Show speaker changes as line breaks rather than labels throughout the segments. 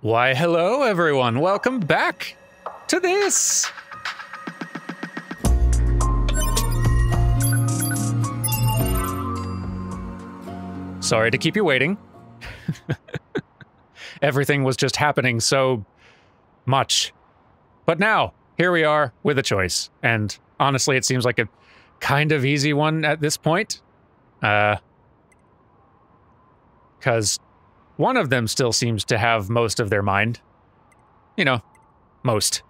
Why, hello everyone, welcome back to this. Sorry to keep you waiting. Everything was just happening so much. But now, here we are with a choice. And honestly, it seems like a kind of easy one at this point. Because one of them still seems to have most of their mind. You know, most.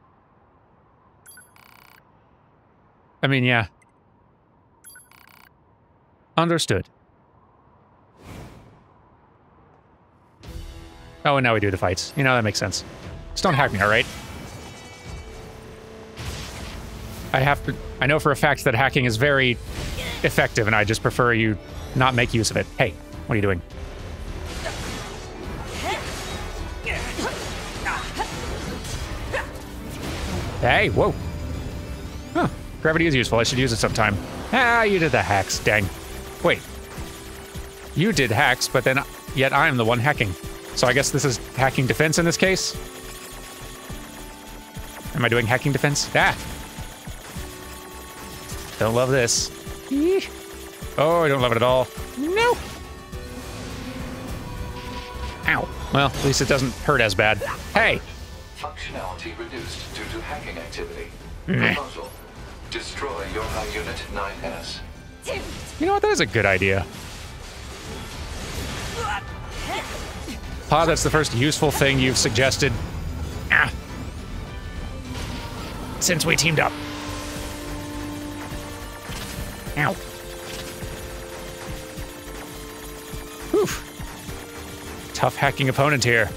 I mean, yeah. Understood. Oh, and now we do the fights. You know, that makes sense. Just don't hack me, alright? I know for a fact that hacking is very effective, and I just prefer you not make use of it. Hey, what are you doing? Hey, whoa. Huh, gravity is useful. I should use it sometime. Ah, you did the hacks, dang. Wait. You did hacks, but then yet I am the one hacking. So I guess this is hacking defense in this case? Am I doing hacking defense? Ah! Don't love this. Eeh. Oh, I don't love it at all. No! Ow. Well, at least it doesn't hurt as bad. Hey!
Functionality reduced due to hacking activity. Proposal. Destroy your high unit 9S.
You know what? That is a good idea. That's the first useful thing you've suggested. Ah. Since we teamed up. Ow. Whew. Tough hacking opponent here.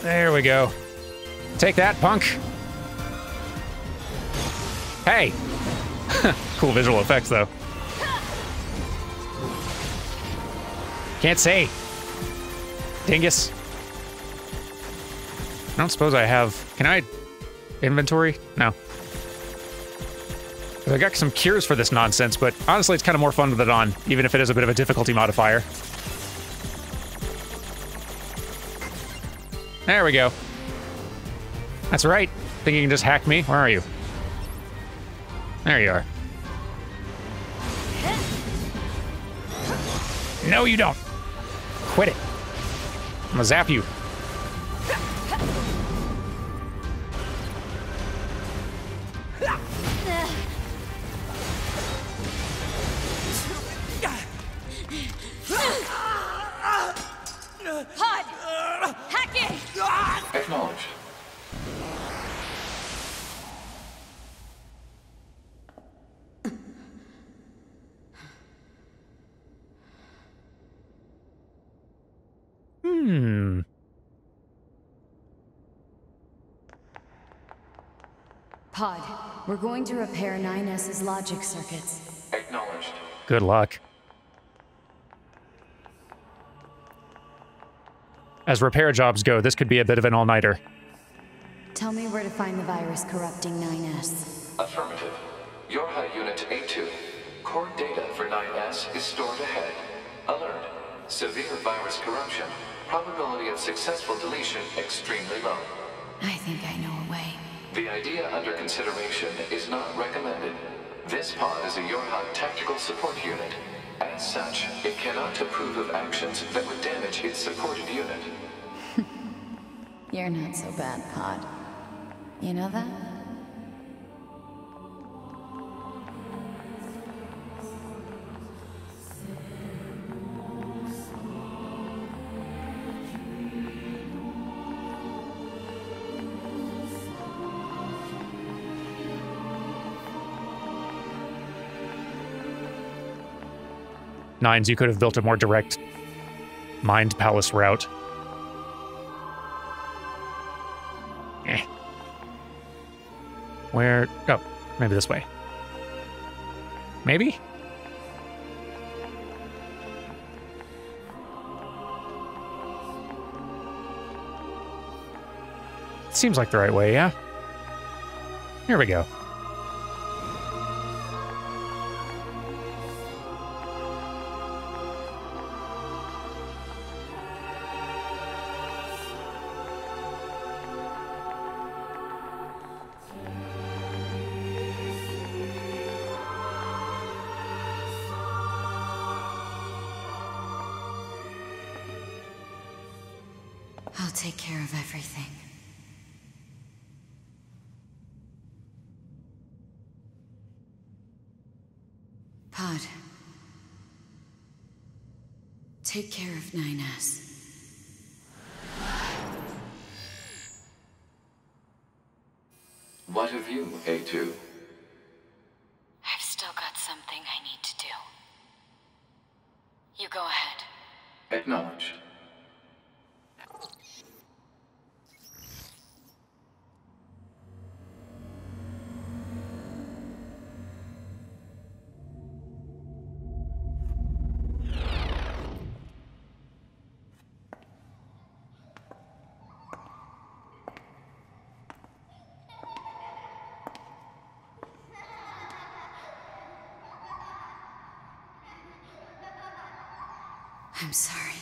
There we go. Take that, punk. Hey. Cool visual effects, though. Can't say. Dingus. I don't suppose I have... Can I... Inventory? No. I got some cures for this nonsense, but honestly it's kind of more fun with it on, even if it is a bit of a difficulty modifier. There we go. That's right. Think you can just hack me? Where are you? There you are. No, you don't. Quit it. I'm gonna zap you.
HUD! Hacking!
Acknowledged.
Pod, we're going to repair 9S's logic circuits.
Acknowledged.
Good luck. As repair jobs go, this could be a bit of an all-nighter.
Tell me where to find the virus corrupting 9S.
Affirmative. Your high unit A2. Core data for 9S is stored ahead. Alert. Severe virus corruption. Probability of successful deletion extremely low.
I think I know a way.
The idea under consideration is not recommended. This pod is a Yorha tactical support unit. As such, it cannot approve of actions that would damage its supported unit.
You're not so bad, Pod. You know that?
Nines, you could have built a more direct Mind Palace route. Eh. Where? Oh, maybe this way. Maybe? Seems like the right way, yeah? Here we go.
I'll take care of everything. Pod. Take care of 9S.
What of you, A2?
I've still got something I need to do. You go ahead.
Acknowledged.
I'm sorry.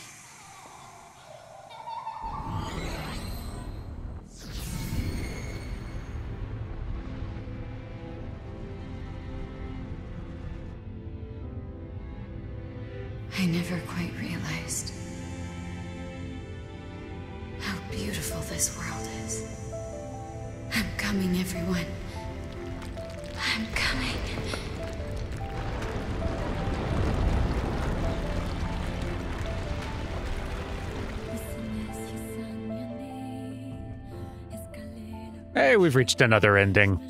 I never quite realized how beautiful this world is. I'm coming, everyone. I'm coming.
Hey, we've reached another ending.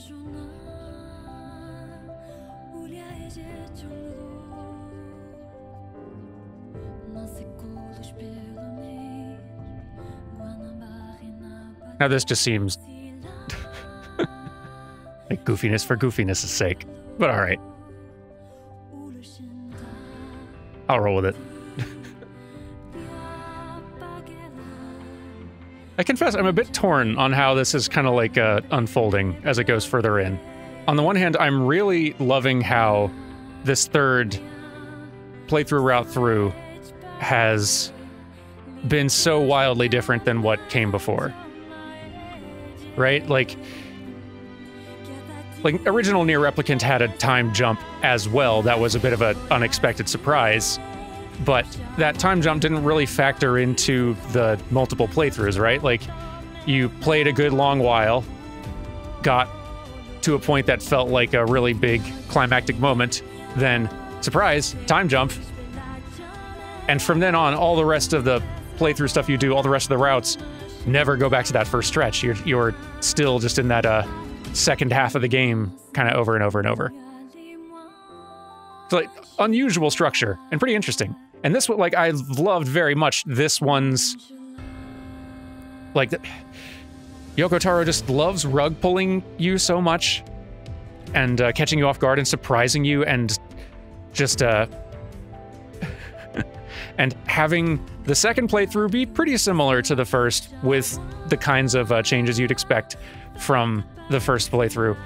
Now this just seems like goofiness for goofiness' sake, but all right. I'll roll with it. I confess I'm a bit torn on how this is kind of like unfolding as it goes further in. On the one hand, I'm really loving how this third playthrough route through has been so wildly different than what came before. Right? Like original NieR Replicant had a time jump as well. That was a bit of an unexpected surprise. But that time jump didn't really factor into the multiple playthroughs, right? Like, you played a good long while, got to a point that felt like a really big climactic moment, then, surprise, time jump. And from then on, all the rest of the playthrough stuff you do, all the rest of the routes, never go back to that first stretch. You're still just in that second half of the game, kind of over and over and over. It's like unusual structure and pretty interesting. And this one, like, I loved very much this one's, like, Yoko Taro just loves rug pulling you so much and catching you off guard and surprising you and just, and having the second playthrough be pretty similar to the first with the kinds of changes you'd expect from the first playthrough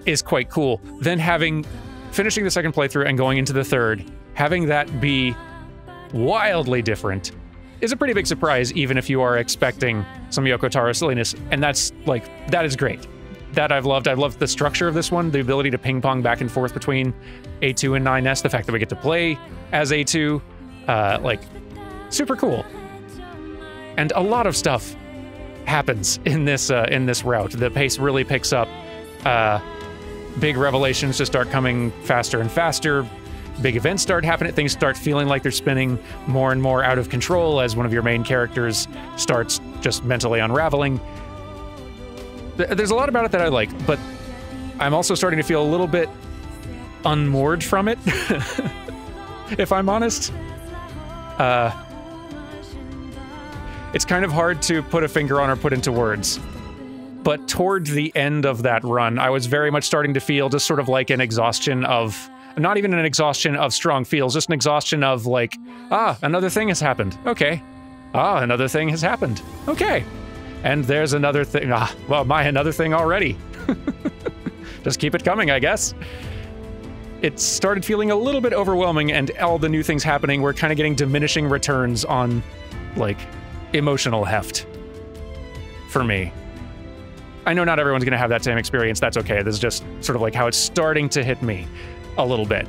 is quite cool. Then finishing the second playthrough and going into the third, having that be wildly different is a pretty big surprise, even if you are expecting some Yoko Taro silliness, and that is great. That I've loved. I've loved the structure of this one, the ability to ping pong back and forth between A2 and 9S, the fact that we get to play as A2, like, super cool. And a lot of stuff happens in this route. The pace really picks up. Big revelations just start coming faster and faster. Big events start happening. Things start feeling like they're spinning more and more out of control as one of your main characters starts just mentally unraveling. There's a lot about it that I like, but I'm also starting to feel a little bit unmoored from it, if I'm honest. It's kind of hard to put a finger on or put into words. But towards the end of that run, I was very much starting to feel just sort of like an exhaustion of, not even an exhaustion of strong feels, just an exhaustion of like, another thing has happened. Okay. Another thing has happened. Okay. And there's another thing. Another thing already. Just keep it coming, I guess. It started feeling a little bit overwhelming, and all the new things happening were kind of getting diminishing returns on, like, emotional heft for me. I know not everyone's going to have that same experience. That's okay. This is just sort of like how it's starting to hit me a little bit.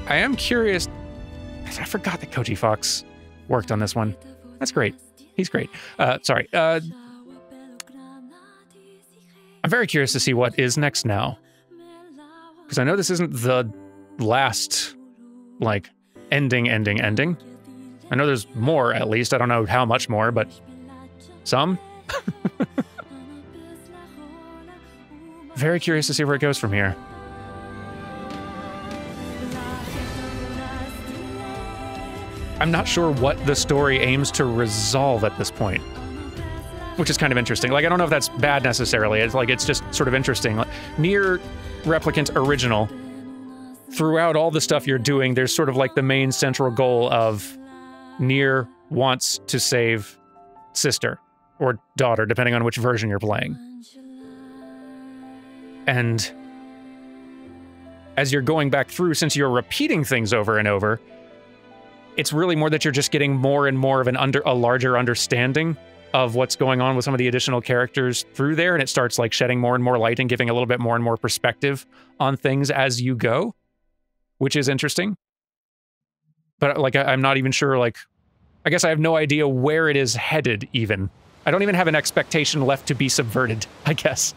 I am curious. I forgot that Koji Fox worked on this one. That's great. He's great. Sorry. I'm very curious to see what is next now. Because I know this isn't the last, like, ending. I know there's more, at least. I don't know how much more, but some. Very curious to see where it goes from here. I'm not sure what the story aims to resolve at this point, which is kind of interesting. Like, I don't know if that's bad necessarily. It's like, it's just sort of interesting. Like, NieR Replicant Original, throughout all the stuff you're doing, there's sort of like the main central goal of NieR wants to save sister or daughter, depending on which version you're playing. And as you're going back through, since you're repeating things over and over, it's really more that you're just getting more and more of a larger understanding of what's going on with some of the additional characters through there, and it starts like shedding more and more light and giving a little bit more and more perspective on things as you go, which is interesting. But like, I'm not even sure, like, I guess I have no idea where it is headed even. I don't even have an expectation left to be subverted, I guess.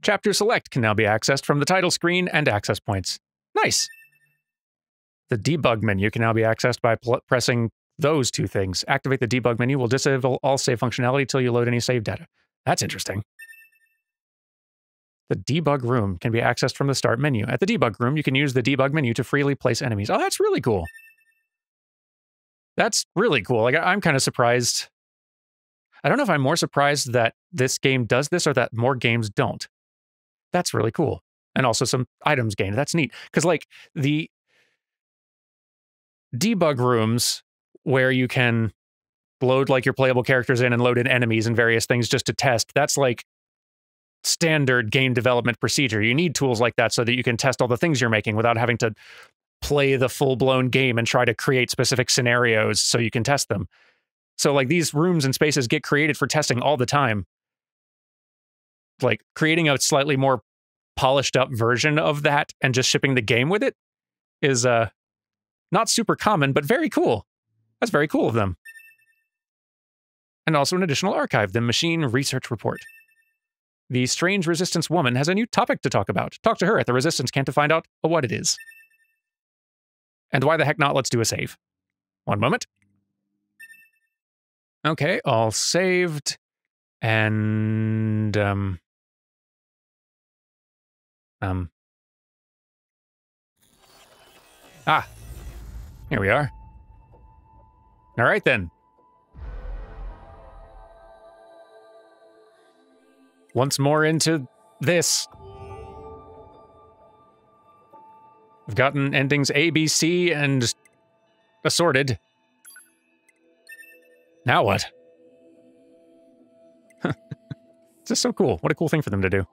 Chapter Select can now be accessed from the title screen and access points. Nice! The debug menu can now be accessed by pressing those two things. Activate the debug menu will disable all save functionality until you load any save data. That's interesting. The debug room can be accessed from the start menu. At the debug room, you can use the debug menu to freely place enemies. Oh, that's really cool. That's really cool. Like, I'm kind of surprised. I don't know if I'm more surprised that this game does this or that more games don't. That's really cool. And also some items gained. That's neat. Because, like, the debug rooms where you can load, like, your playable characters in and load in enemies and various things just to test, that's, like, standard game development procedure. You need tools like that so that you can test all the things you're making without having to play the full-blown game and try to create specific scenarios so you can test them. So, like, these rooms and spaces get created for testing all the time. Like, creating a slightly more polished up version of that and just shipping the game with it is not super common, but very cool. That's very cool of them. And also an additional archive, the Machine Research Report. The strange Resistance woman has a new topic to talk about. Talk to her at the Resistance camp to find out what it is. And why the heck not, let's do a save. One moment. Okay, all saved. And, here we are. All right, then. Once more into this. We've gotten endings A, B, C, and assorted. Now what? It's just so cool. What a cool thing for them to do.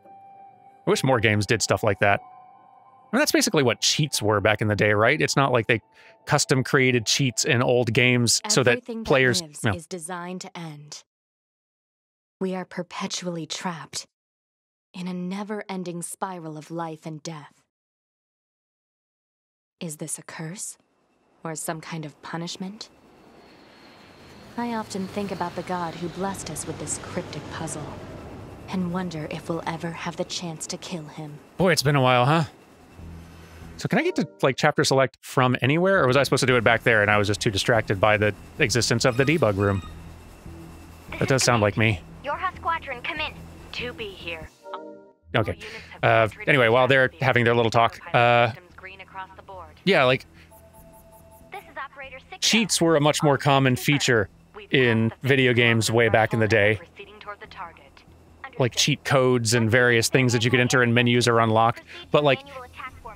I wish more games did stuff like that. I mean, that's basically what cheats were back in the day, right? It's not like they custom created cheats in old games so that players...
Everything that lives is designed to end. We are perpetually trapped in a never-ending spiral of life and death. Is this a curse? Or some kind of punishment? I often think about the god who blessed us with this cryptic puzzle, and wonder if we'll ever have the chance to kill him.
Boy, it's been a while, huh? So can I get to, like, chapter select from anywhere, or was I supposed to do it back there and I was just too distracted by the existence of the debug room? That does sound like me.
Your Hut Squadron, come in. To be here.
Okay. Anyway, while they're having their little talk, yeah, like, cheats were a much more common feature in video games way back in the day. Like cheat codes and various things that you could enter in menus or unlock. But, like,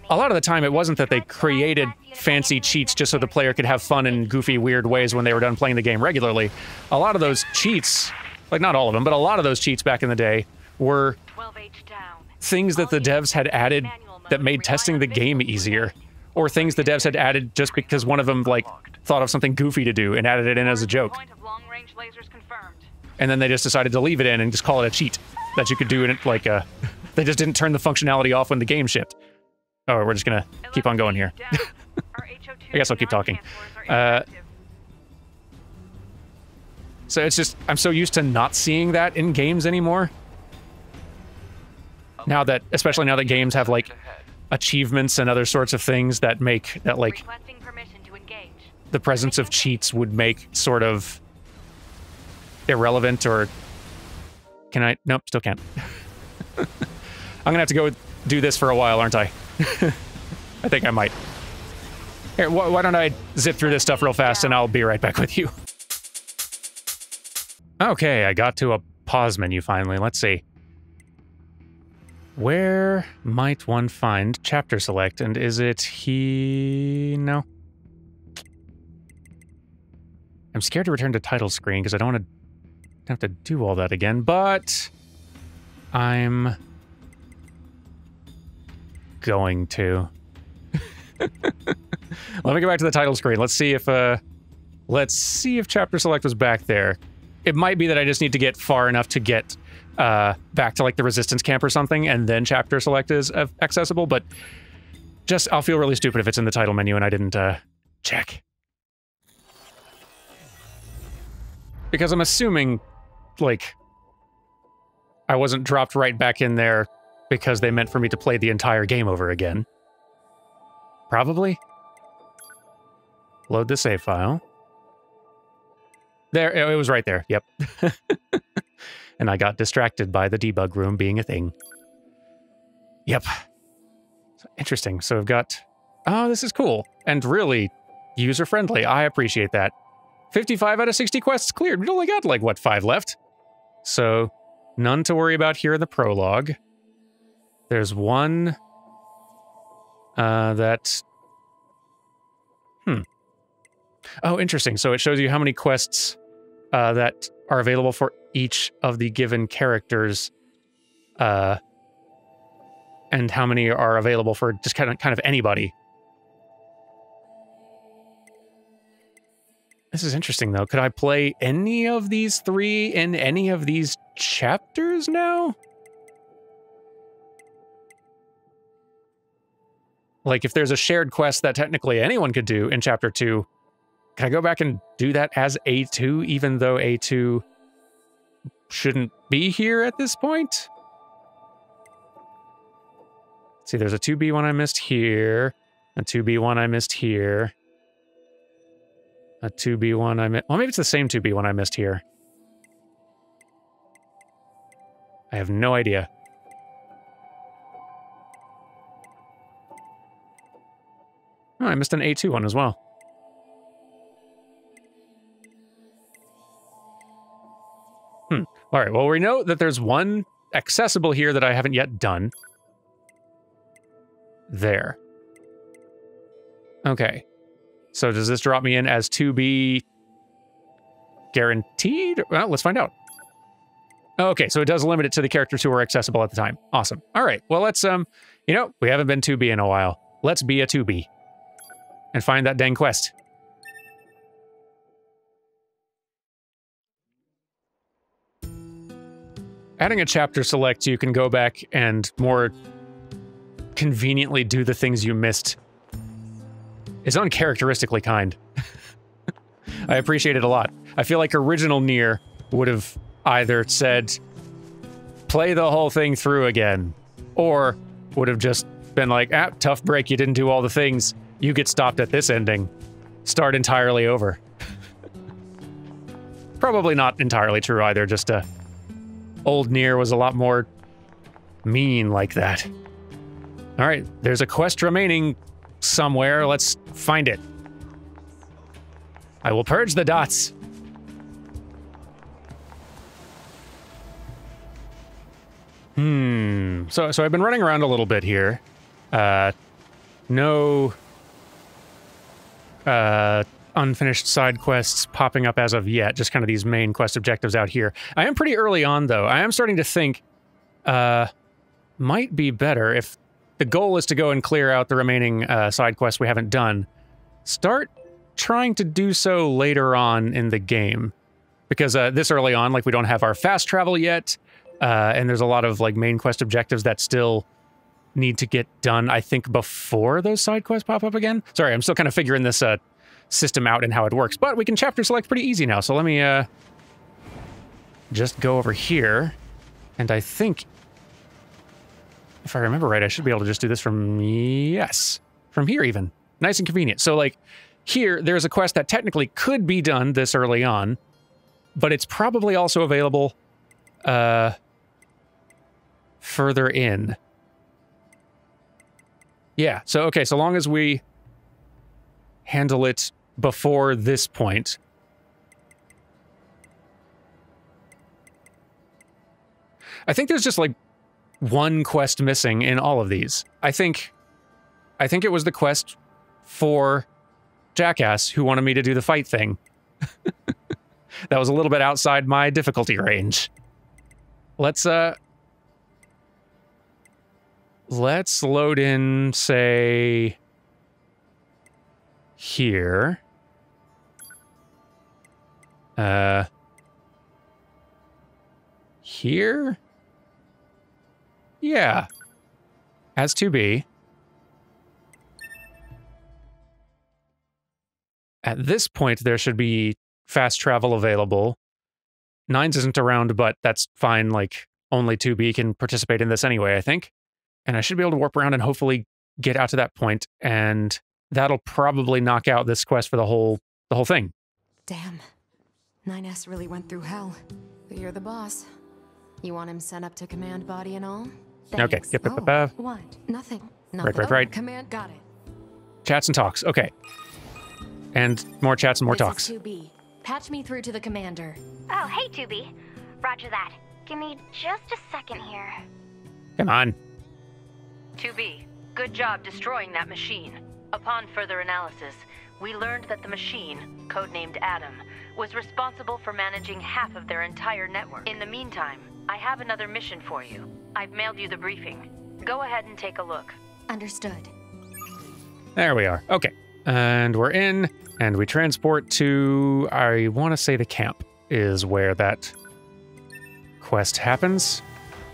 a lot of the time it wasn't that they created fancy cheats just so the player could have fun in goofy, weird ways when they were done playing the game regularly. A lot of those cheats, like, not all of them, but a lot of those cheats back in the day were things that the devs had added that made testing the game easier. Or things the devs had added just because one of them, like, thought of something goofy to do and added it in as a joke. And then they just decided to leave it in and just call it a cheat that you could do in it, like, they just didn't turn the functionality off when the game shipped. Oh, we're just gonna keep on going here. I guess I'll keep talking. So it's just, I'm so used to not seeing that in games anymore. Now that, especially now that games have, like, achievements and other sorts of things that make, that, like, the presence of cheats would make sort of irrelevant, or... Can I? Nope, still can't. I'm gonna have to go do this for a while, aren't I? I think I might. Here, why don't I zip through this stuff real fast and I'll be right back with you. Okay, I got to a pause menu finally. Let's see. Where might one find chapter select? And is it no? I'm scared to return to title screen because I don't want to have to do all that again, but I'm going to. Let me go back to the title screen. Let's see if chapter select was back there. It might be that I just need to get far enough to get back to, like, the resistance camp or something, and then chapter select is accessible, but just, I'll feel really stupid if it's in the title menu and I didn't check. Because I'm assuming, like, I wasn't dropped right back in there because they meant for me to play the entire game over again. Probably. Load the save file. There, it was right there, yep. And I got distracted by the debug room being a thing. Yep. So, interesting, so we've got... Oh, this is cool. And really user-friendly. I appreciate that. 55 out of 60 quests cleared. We only got, like, what, 5 left? So, none to worry about here in the prologue. There's one... that... Oh, interesting. So it shows you how many quests that are available for each of the given characters, and how many are available for just kind of anybody. This is interesting, though. Could I play any of these 3 in any of these chapters now? Like, if there's a shared quest that technically anyone could do in Chapter 2, can I go back and do that as A2, even though A2 shouldn't be here at this point? Let's see, there's a 2B one I missed here, a 2B one I missed here, a 2B one I missed... Well, maybe it's the same 2B one I missed here. I have no idea. Oh, I missed an A2 one as well. All right, well, we know that there's one accessible here that I haven't yet done. There. Okay. So does this drop me in as 2B guaranteed? Well, let's find out. Okay, so it does limit it to the characters who are accessible at the time. Awesome. All right, well, let's, you know, we haven't been 2B in a while. Let's be a 2B. And find that dang quest. Adding a chapter select, you can go back and more conveniently do the things you missed, is uncharacteristically kind. I appreciate it a lot. I feel like original NieR would have either said, play the whole thing through again, or would have just been like, ah, tough break, you didn't do all the things. You get stopped at this ending. Start entirely over. Probably not entirely true either, just old NieR was a lot more mean like that. All right, there's a quest remaining somewhere. Let's find it. I will purge the dots. So I've been running around a little bit here. No unfinished side quests popping up as of yet, just kind of these main quest objectives out here. I am pretty early on, though. I am starting to think, might be better if the goal is to go and clear out the remaining side quests we haven't done. Start trying to do so later on in the game. Because this early on, like, we don't have our fast travel yet, and there's a lot of, like, main quest objectives that still need to get done, I think, before those side quests pop up again. Sorry, I'm still kind of figuring this system out and how it works, but we can chapter select pretty easy now, so let me just go over here, and I think, if I remember right, I should be able to just do this from, yes, from here even. Nice and convenient. So, like, here, there's a quest that technically could be done this early on, but it's probably also available further in. Yeah, so, okay, so long as we handle it before this point. I think there's just, like, one quest missing in all of these. I think it was the quest for Jackass who wanted me to do the fight thing. That was a little bit outside my difficulty range. Let's load in, say, here. Here? Yeah. As to be. At this point, there should be fast travel available. 9's isn't around, but that's fine. Like, only 2B can participate in this anyway, I think. And I should be able to warp around and hopefully get out to that point, and that'll probably knock out this quest for the whole thing.
Damn. 9S really went through hell. But you're the boss. You want him sent up to command body and all?
Okay.
Thanks.
Yep.
What? Nothing. Nothing.
Right.
Command got it.
Chats and talks. Okay. And more chats and more talks.
This is 2B. Patch me through to the commander.
Oh, hey, 2B. Roger that. Give me just a second here.
Come on.
2B, good job destroying that machine. Upon further analysis, we learned that the machine, codenamed Adam, was responsible for managing half of their entire network. In the meantime, I have another mission for you. I've mailed you the briefing. Go ahead and take a look.
Understood.
There we are. Okay. And we're in, and we transport to, I want to say the camp is where that quest happens.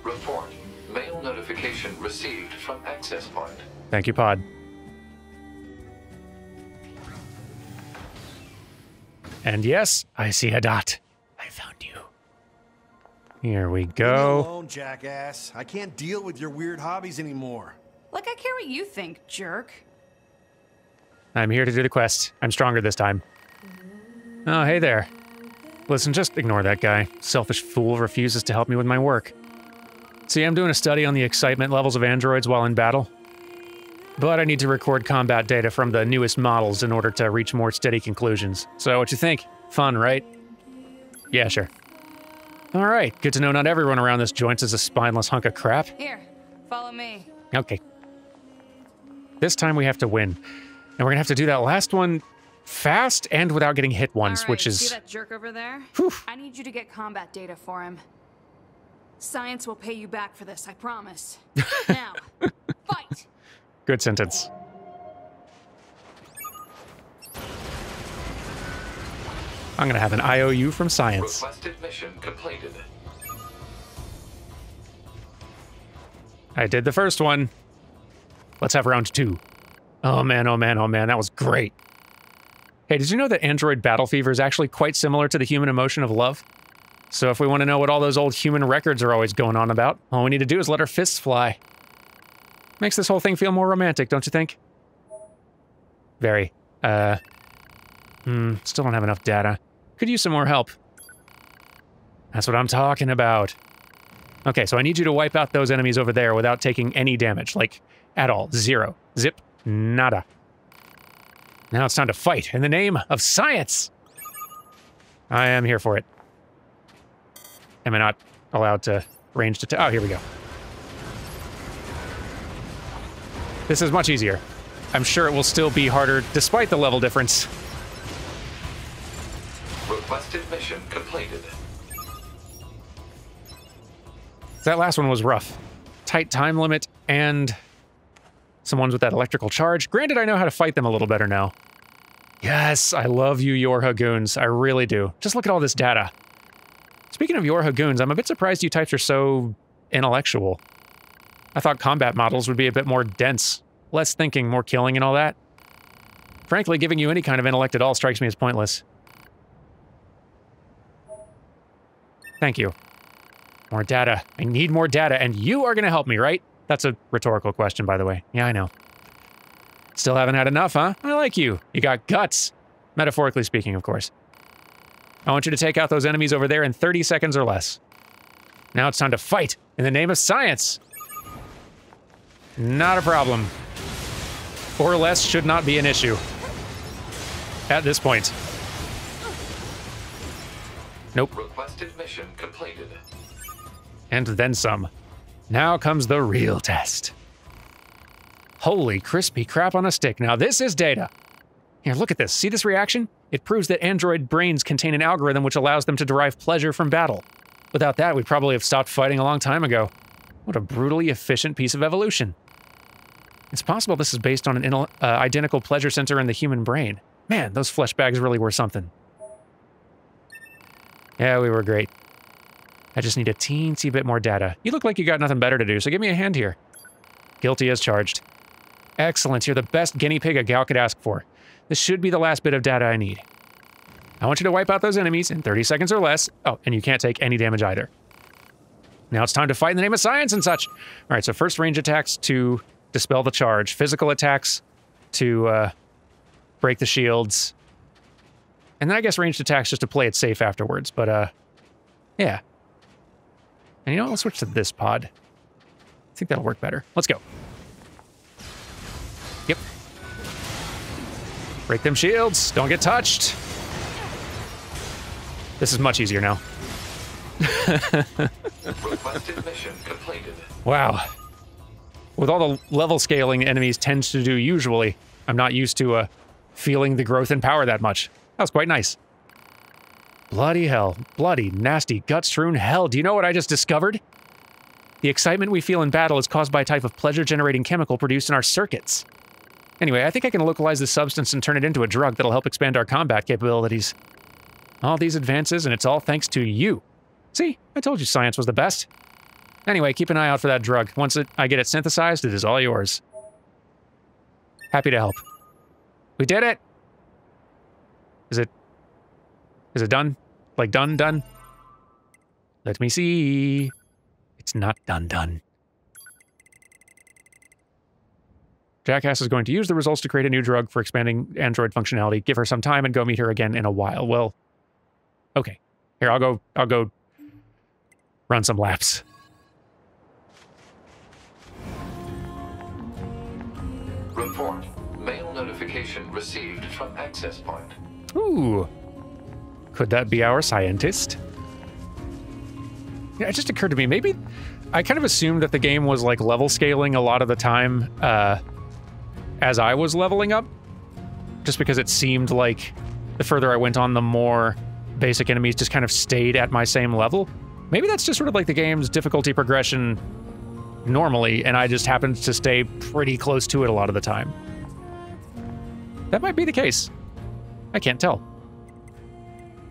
Report. Mail notification received from access point.
Thank you, Pod. And yes, I see a dot. I found you. Here we
Leave me
go.
alone, jackass. I can't deal with your weird hobbies anymore.
Like I care what you think, jerk.
I'm here to do the quest. I'm stronger this time. Oh, hey there. Listen, just ignore that guy. Selfish fool refuses to help me with my work. See, I'm doing a study on the excitement levels of androids while in battle. But I need to record combat data from the newest models in order to reach more steady conclusions. So what you think? Fun, right? Yeah, sure. Alright, good to know not everyone around this joint is a spineless hunk of crap.
Here, follow me.
Okay. This time we have to win. And we're gonna have to do that last one fast and without getting hit once,
All right,
which is...
see that jerk over there?
Whew.
I need you to get combat data for him. Science will pay you back for this, I promise. Now, fight!
Good sentence. I'm gonna have an IOU from science.
Requested mission completed.
I did the first one. Let's have round 2. Oh man, oh man, oh man, that was great. Hey, did you know that android battle fever is actually quite similar to the human emotion of love? So if we want to know what all those old human records are always going on about, all we need to do is let our fists fly. Makes this whole thing feel more romantic, don't you think? Very. Still don't have enough data. Could use some more help. That's what I'm talking about. Okay, so I need you to wipe out those enemies over there without taking any damage, like, at all. 0. Zip. Nada. Now it's time to fight in the name of science! I am here for it. Am I not allowed to range to... Oh, here we go. This is much easier. I'm sure it will still be harder despite the level difference.
Requested mission completed.
That last one was rough. Tight time limit and Some ones with that electrical charge. Granted, I know how to fight them a little better now. Yes, I love you Yorha goons. I really do. Just look at all this data. Speaking of Yorha goons, I'm a bit surprised you types are so intellectual. I thought combat models would be a bit more dense. Less thinking, more killing and all that. Frankly, giving you any kind of intellect at all strikes me as pointless. Thank you. More data. I need more data, and you are going to help me, right? That's a rhetorical question, by the way. Yeah, I know. Still haven't had enough, huh? I like you. You got guts. Metaphorically speaking, of course. I want you to take out those enemies over there in 30 seconds or less. Now it's time to fight in the name of science. Not a problem. Or less should not be an issue. At this point. Nope.
Requested mission completed.
And then some. Now comes the real test. Holy crispy crap on a stick. Now this is data. Here, look at this. See this reaction? It proves that android brains contain an algorithm which allows them to derive pleasure from battle. Without that, we'd probably have stopped fighting a long time ago. What a brutally efficient piece of evolution. It's possible this is based on an identical pleasure center in the human brain. Man, those flesh bags really were something. Yeah, we were great. I just need a teensy bit more data. You look like you got nothing better to do, so give me a hand here. Guilty as charged. Excellent, you're the best guinea pig a gal could ask for. This should be the last bit of data I need. I want you to wipe out those enemies in 30 seconds or less. Oh, and you can't take any damage either. Now it's time to fight in the name of science and such. All right, so first range attacks to dispel the charge. Physical attacks to break the shields. And then I guess ranged attacks just to play it safe afterwards, but yeah. And you know what, let's switch to this pod. I think that'll work better. Let's go. Yep. Break them shields, don't get touched. This is much easier now.
Requested mission completed.
Wow. With all the level scaling enemies tend to do usually, I'm not used to feeling the growth in power that much. That was quite nice. Bloody hell. Bloody, nasty, gut-strewn hell. Do you know what I just discovered? The excitement we feel in battle is caused by a type of pleasure-generating chemical produced in our circuits. Anyway, I think I can localize this substance and turn it into a drug that'll help expand our combat capabilities. All these advances, and it's all thanks to you. See? I told you science was the best. Anyway, keep an eye out for that drug. Once I get it synthesized, it is all yours. Happy to help. We did it! Is it done? Like done? Let me see. It's not done. Jackass is going to use the results to create a new drug for expanding android functionality. Give her some time and go meet her again in a while. Well, okay. Here, I'll go run some laps.
Report. Mail notification received from access point.
Ooh. Could that be our scientist? Yeah, it just occurred to me, maybe I kind of assumed that the game was like level scaling a lot of the time as I was leveling up, just because it seemed like the further I went on, the more basic enemies just kind of stayed at my same level. Maybe that's just sort of like the game's difficulty progression normally, and I just happened to stay pretty close to it a lot of the time. That might be the case. I can't tell.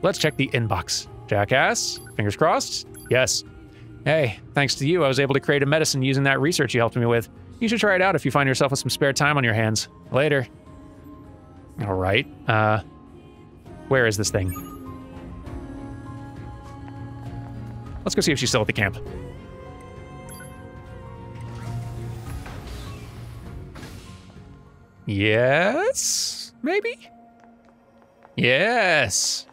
Let's check the inbox. Jackass, fingers crossed. Yes. Hey, thanks to you, I was able to create a medicine using that research you helped me with. You should try it out if you find yourself with some spare time on your hands. Later. All right. Where is this thing? Let's go see if she's still at the camp. Yes? Maybe? Yes.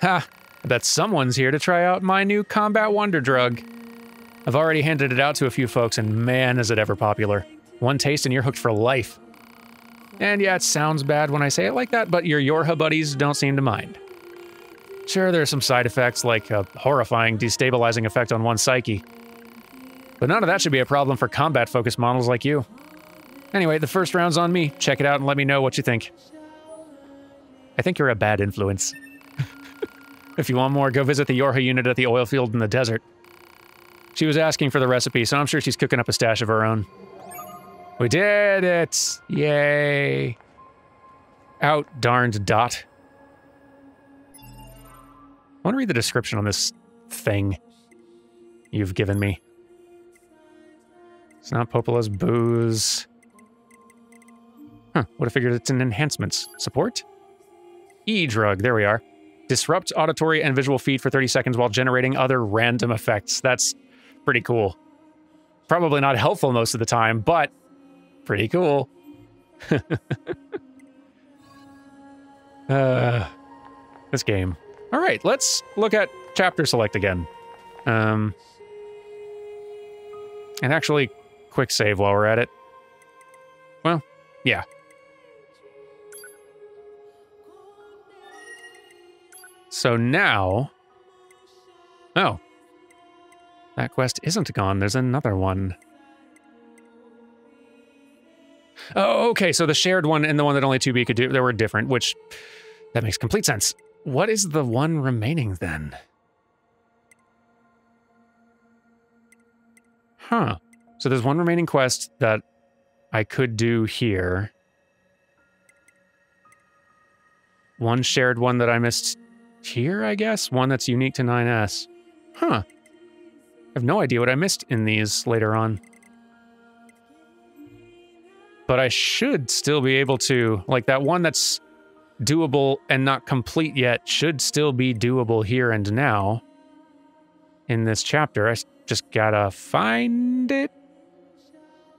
Ha! I bet someone's here to try out my new combat wonder drug. I've already handed it out to a few folks, and man, is it ever popular. One taste and you're hooked for life. And yeah, it sounds bad when I say it like that, but your Yorha buddies don't seem to mind. Sure, there are some side effects, like a horrifying, destabilizing effect on one's psyche. But none of that should be a problem for combat-focused models like you. Anyway, the first round's on me. Check it out and let me know what you think. I think you're a bad influence. If you want more, go visit the Yorha unit at the oil field in the desert. She was asking for the recipe, so I'm sure she's cooking up a stash of her own. We did it! Yay! Out darned dot. I want to read the description on this thing you've given me. It's not Popola's booze. Huh, would have figured it's an enhancements. Support? E-drug, there we are. Disrupt auditory and visual feed for 30 seconds while generating other random effects. That's pretty cool. Probably not helpful most of the time, but pretty cool. This game. All right, let's look at chapter select again. And actually, quick save while we're at it. Well, yeah. So now... Oh. That quest isn't gone. There's another one. Oh, okay, so the shared one and the one that only 2B could do, they were different, which... That makes complete sense. What is the one remaining, then? Huh. So there's one remaining quest that I could do here. One shared one that I missed here, I guess? One that's unique to 9S. Huh. I have no idea what I missed in these later on. But I should still be able to... Like, that one that's doable and not complete yet should still be doable here and now. In this chapter. I just gotta find it.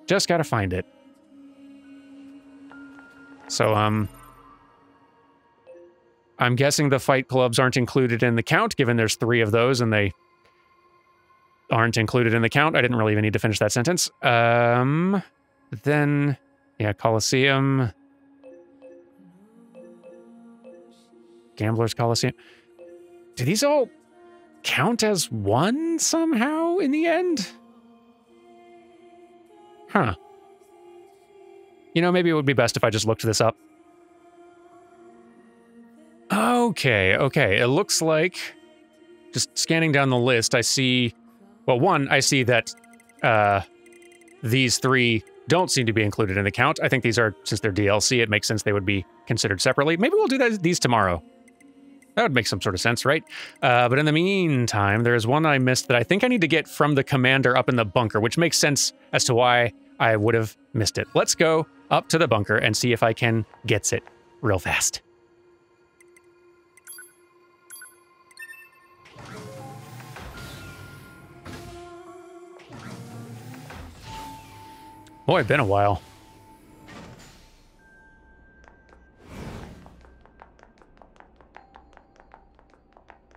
Just gotta find it. So, I'm guessing the fight clubs aren't included in the count, given there's 3 of those and they aren't included in the count. I didn't really even need to finish that sentence. Then, yeah, Coliseum. Gambler's Coliseum. Do these all count as one somehow in the end? Huh. You know, maybe it would be best if I just looked this up. Okay, okay. It looks like, just scanning down the list, I see... Well, one, I see that these 3 don't seem to be included in the count. I think these are, since they're DLC, it makes sense they would be considered separately. Maybe we'll do these tomorrow. That would make some sort of sense, right? But in the meantime, there's one I missed that I think I need to get from the commander up in the bunker, which makes sense as to why I would have missed it. Let's go up to the bunker and see if I can get it real fast. Boy, it's been a while.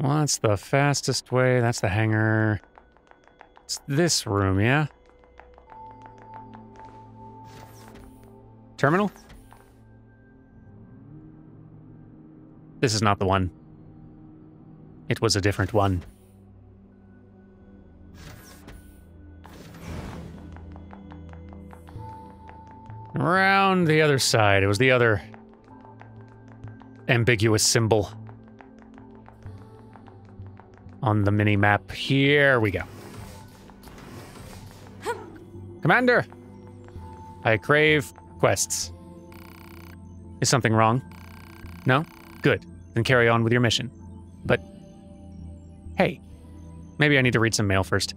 Well, that's the fastest way. That's the hangar. It's this room, yeah? Terminal? This is not the one. It was a different one. Around the other side. It was the other ambiguous symbol on the mini-map. Here we go. Commander! I crave quests. Is something wrong? No? Good. Then carry on with your mission. But, hey, maybe I need to read some mail first.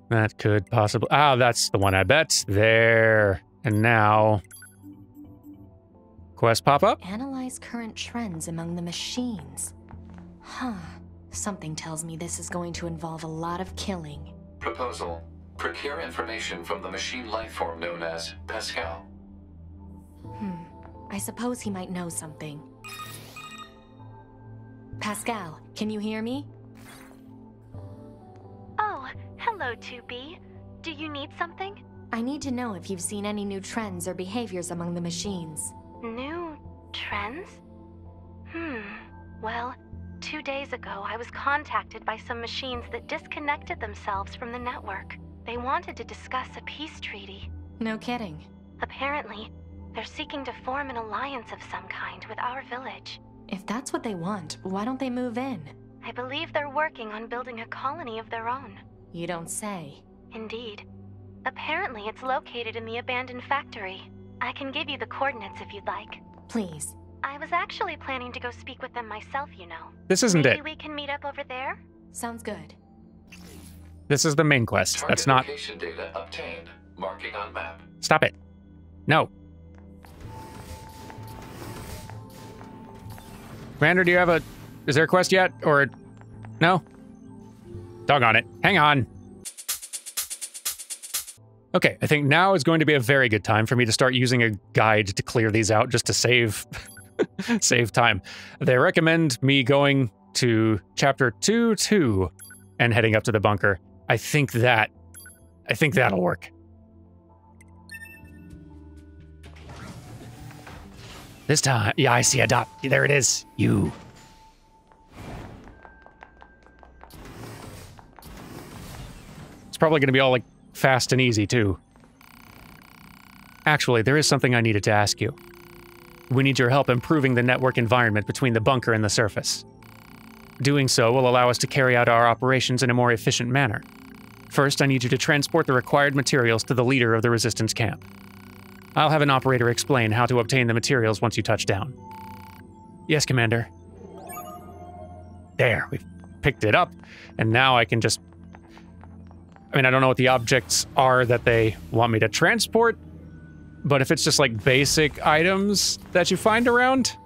That could possibly... Ah, that's the one I bet. There. And now... Quest pop up?
Analyze current trends among the machines. Huh. Something tells me this is going to involve a lot of killing.
Proposal. Procure information from the machine lifeform known as Pascal.
I suppose he might know something. Pascal, can you hear me?
Oh, hello, 2B. Do you need something?
I need to know if you've seen any new trends or behaviors among the machines.
New trends? Well, 2 days ago, I was contacted by some machines that disconnected themselves from the network. They wanted to discuss a peace treaty.
No kidding.
Apparently, They're seeking to form an alliance of some kind with our village.
If that's what they want, why don't they move in?
I believe they're working on building a colony of their own.
You don't say.
Indeed. Apparently it's located in the abandoned factory. I can give you the coordinates if you'd like.
Please.
I was actually planning to go speak with them myself, you know.
This isn't
Maybe
it.
we can meet up over there?
Sounds good.
This is the main quest.
Target
That's not...
location data obtained. Marking on map.
Stop it. No. Commander, do you have a... Is there a quest yet? Or... No? Doggone it. Hang on. Okay, I think now is going to be a very good time for me to start using a guide to clear these out just to save... save time. They recommend me going to chapter 2-2 and heading up to the bunker. I think that'll work. This time, yeah, I see a dot. There it is. You. It's probably going to be all like fast and easy too. Actually, there is something I needed to ask you. We need your help improving the network environment between the bunker and the surface. Doing so will allow us to carry out our operations in a more efficient manner. First, I need you to transport the required materials to the leader of the Resistance camp. I'll have an operator explain how to obtain the materials once you touch down. Yes, Commander. There, we've picked it up, and now I can just... I mean, I don't know what the objects are that they want me to transport, but if it's just like basic items that you find around,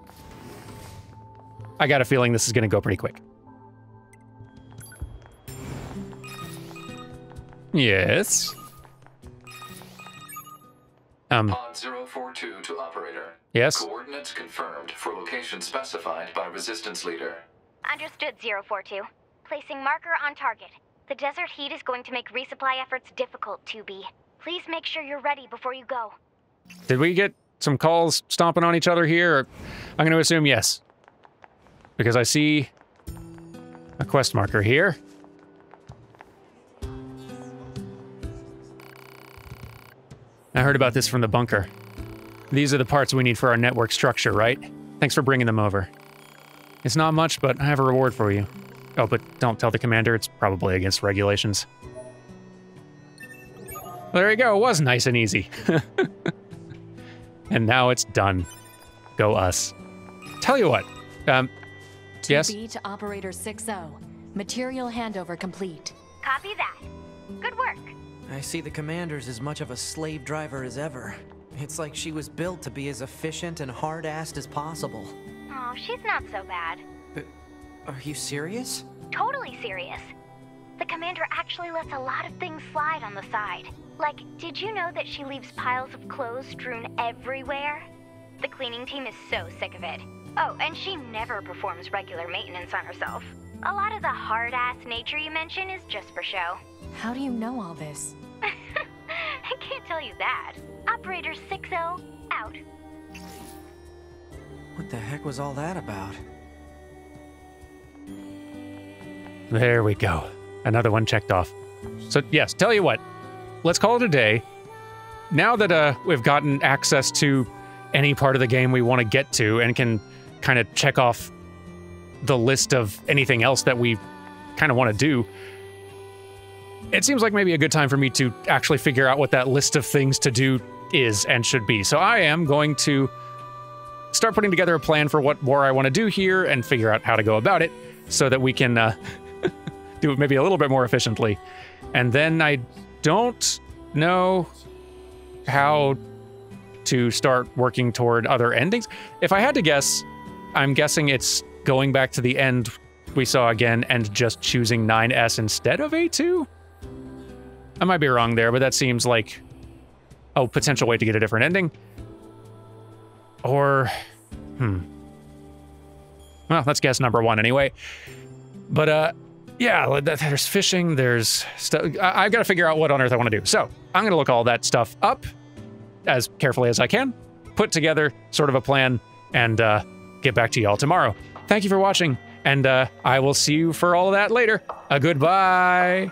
I got a feeling this is going to go pretty quick. Yes.
Pod 042 to operator.
Yes?
Coordinates confirmed for location specified by Resistance leader.
Understood, 042. Placing marker on target. The desert heat is going to make resupply efforts difficult, 2B. Please make sure you're ready before you go.
Did we get some calls stomping on each other here? Or I'm going to assume yes. Because I see a quest marker here. I heard about this from the bunker. These are the parts we need for our network structure, right? Thanks for bringing them over. It's not much, but I have a reward for you. Oh, but don't tell the commander, it's probably against regulations. Well, there you go, it was nice and easy. And now it's done. Go us. Tell you what, yes?
2B to Operator 6-0. Material handover complete.
Copy that. Good work.
I see the commander's as much of a slave driver as ever. It's like she was built to be as efficient and hard-assed as possible.
Oh, she's not so bad.
Are you serious?
Totally serious. The commander actually lets a lot of things slide on the side. Like, did you know that she leaves piles of clothes strewn everywhere? The cleaning team is so sick of it. Oh, and she never performs regular maintenance on herself. A lot of the hard-ass nature you mention is just for show.
How do you know all this?
I can't tell you that. Operator 60, out.
What the heck was all that about?
There we go. Another one checked off. So yes, tell you what, let's call it a day. Now that we've gotten access to any part of the game we want to get to and can kind of check off the list of anything else that we kind of want to do, it seems like maybe a good time for me to actually figure out what that list of things to do is and should be. So I am going to start putting together a plan for what more I want to do here and figure out how to go about it so that we can do it maybe a little bit more efficiently. And then I don't know how to start working toward other endings. If I had to guess, I'm guessing it's going back to the end we saw again and just choosing 9S instead of A2? I might be wrong there, but that seems like a potential way to get a different ending. Or, well, let's guess number 1 anyway. But, yeah, there's fishing, there's stuff. I've got to figure out what on earth I want to do. So, I'm going to look all that stuff up as carefully as I can, put together sort of a plan, and get back to y'all tomorrow. Thank you for watching, and I will see you for all of that later. Goodbye.